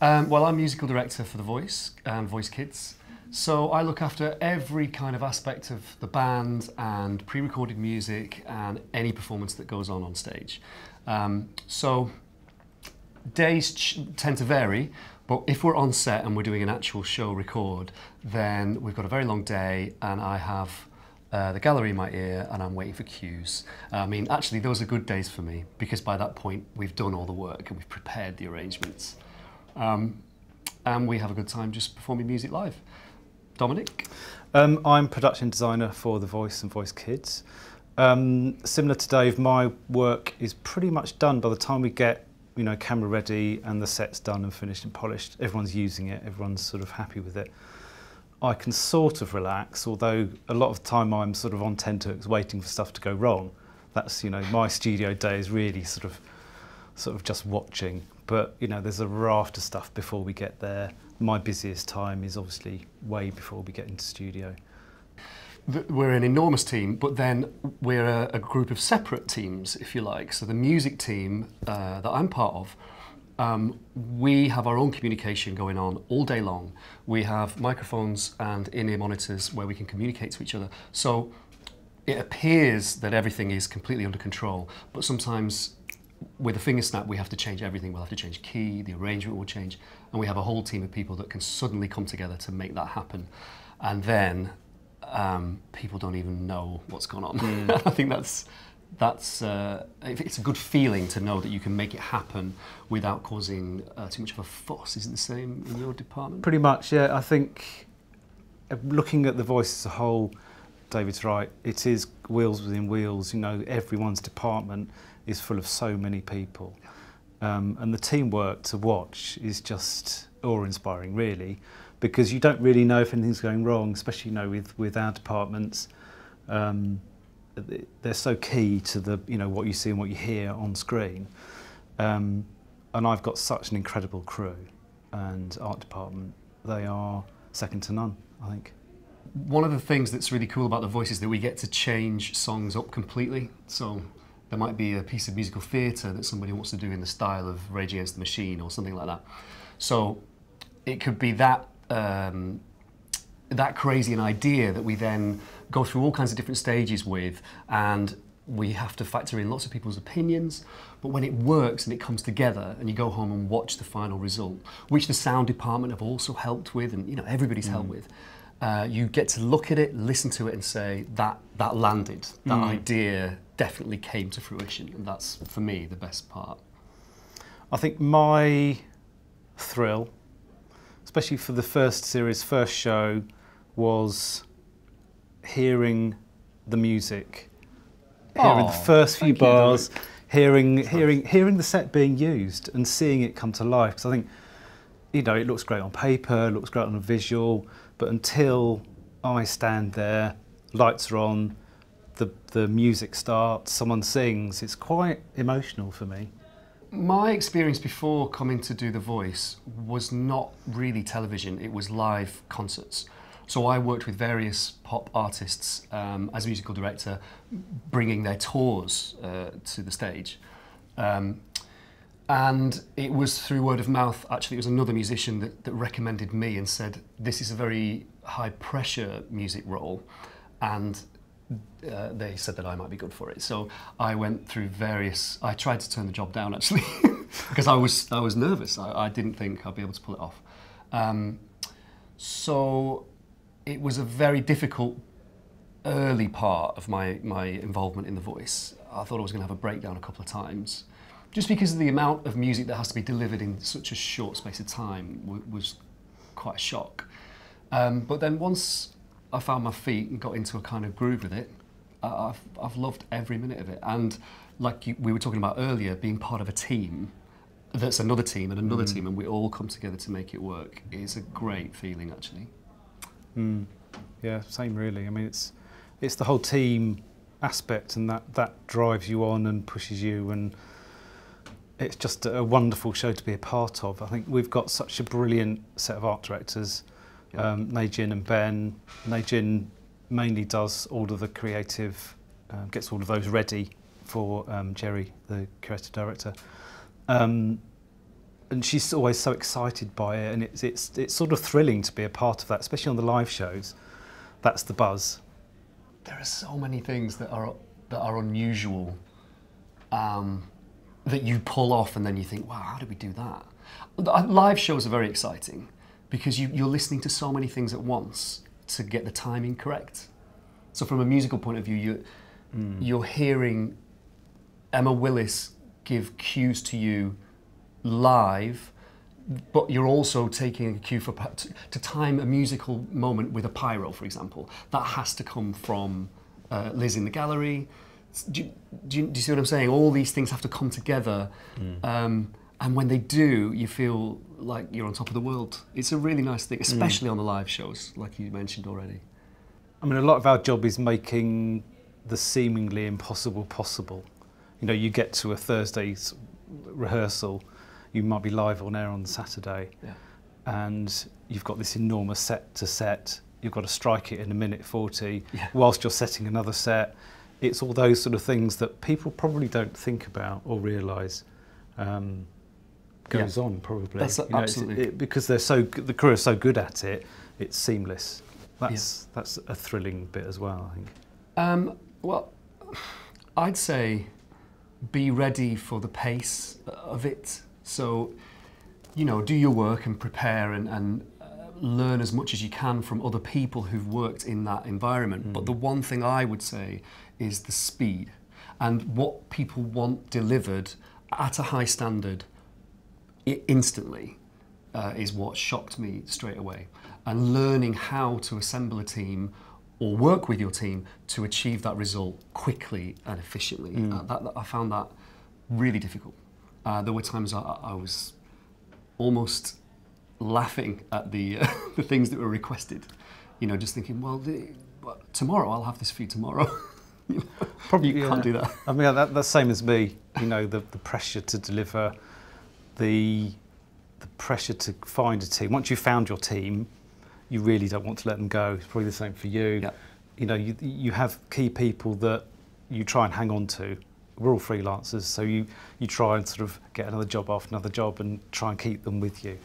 Well, I'm musical director for The Voice and Voice Kids. So I look after every kind of aspect of the band and pre-recorded music and any performance that goes on stage. So days tend to vary, but if we're on set and we're doing an actual show record, then we've got a very long day and I have the gallery in my ear and I'm waiting for cues. I mean, actually those are good days for me because by that point we've done all the work and we've prepared the arrangements. And we have a good time just performing music live. Dominic? I'm production designer for The Voice and Voice Kids. Similar to Dave, my work is pretty much done by the time we get camera ready and the set's done and finished and polished. Everyone's using it, everyone's sort of happy with it. I can sort of relax, although a lot of the time I'm sort of on tenterhooks waiting for stuff to go wrong. That's, my studio day is really sort of just watching. But, there's a raft of stuff before we get there. My busiest time is obviously way before we get into studio. We're an enormous team, but then we're a group of separate teams, if you like. So the music team that I'm part of, we have our own communication going on all day long. We have microphones and in-ear monitors where we can communicate to each other. So it appears that everything is completely under control, but sometimes with a finger snap we have to change everything. We'll have to change key, the arrangement will change, and we have a whole team of people that can suddenly come together to make that happen. And then people don't even know what's gone on. I think it's a good feeling to know that you can make it happen without causing too much of a fuss. Is it the same in your department? Pretty much, yeah. I think looking at The Voice as a whole, David's right. It is wheels within wheels. Everyone's department is full of so many people, and the teamwork to watch is just awe-inspiring, really. Because you don't really know if anything's going wrong, especially with our departments. They're so key to the what you see and what you hear on screen. And I've got such an incredible crew and art department. They are second to none, I think. One of the things that's really cool about The Voice is that we get to change songs up completely. So there might be a piece of musical theatre that somebody wants to do in the style of Rage Against the Machine or something like that. So it could be that crazy an idea that we then go through all kinds of different stages with, and we have to factor in lots of people's opinions. But when it works and it comes together and you go home and watch the final result, which the sound department have also helped with and everybody's helped with, you get to look at it, listen to it and say that landed, that idea definitely came to fruition, and that's for me the best part. I think my thrill, especially for the first series, first show, was hearing the music, hearing the first few bars, hearing the set being used and seeing it come to life. Because I think, it looks great on paper, it looks great on a visual, but until I stand there, lights are on, the music starts, someone sings, it's quite emotional for me. My experience before coming to do The Voice was not really television, it was live concerts. So I worked with various pop artists as a musical director, bringing their tours to the stage. And it was through word of mouth. Actually, it was another musician that recommended me and said, this is a very high pressure music role. And they said that I might be good for it. So I went through I tried to turn the job down actually, because I was nervous. I didn't think I'd be able to pull it off. So it was a very difficult early part of my involvement in The Voice. I thought I was going to have a breakdown a couple of times, just because of the amount of music that has to be delivered in such a short space of time was quite a shock. But then once I found my feet and got into a kind of groove with it, I've loved every minute of it. And like we were talking about earlier, being part of a team that's another team and another team, and we all come together to make it work is a great feeling, actually. Yeah, same really. I mean, it's the whole team aspect, and that drives you on and pushes you, and it's just a wonderful show to be a part of. I think we've got such a brilliant set of art directors, Najin and Ben. Najin mainly does all of the creative, gets all of those ready for Jerry, the creative director. and she's always so excited by it, and it's sort of thrilling to be a part of that, especially on the live shows. That's the buzz. There are so many things that are unusual, that you pull off, and then you think, wow, how did we do that? Live shows are very exciting because you're listening to so many things at once to get the timing correct. So from a musical point of view, you're hearing Emma Willis give cues to you live, but you're also taking a cue to time a musical moment with a pyro, for example. That has to come from Liz in the gallery. Do you see what I'm saying? All these things have to come together, and when they do, you feel like you're on top of the world. It's a really nice thing, especially on the live shows, like you mentioned already. I mean, a lot of our job is making the seemingly impossible possible. You know, you get to a Thursday's rehearsal, you might be live on air on the Saturday, and you've got this enormous set to set. You've got to strike it in 1:40 whilst you're setting another set. It's all those sort of things that people probably don't think about or realise goes on, probably. That's absolutely because the crew are so good at it. It's seamless. That's a thrilling bit as well, I think. Well, I'd say be ready for the pace of it. So, you know, do your work and prepare and learn as much as you can from other people who've worked in that environment. But the one thing I would say is the speed and what people want delivered at a high standard instantly is what shocked me straight away. And learning how to assemble a team or work with your team to achieve that result quickly and efficiently. I found that really difficult. There were times I was almost laughing at the the things that were requested. You know, just thinking, well, tomorrow I'll have this for you tomorrow. You know, probably you can't do that. I mean, that's the same as me. You know, the pressure to deliver, the pressure to find a team. Once you've found your team, you really don't want to let them go. It's probably the same for you. Yeah. You know, you have key people that you try and hang on to. We're all freelancers, so you try and sort of get another job after another job and try and keep them with you.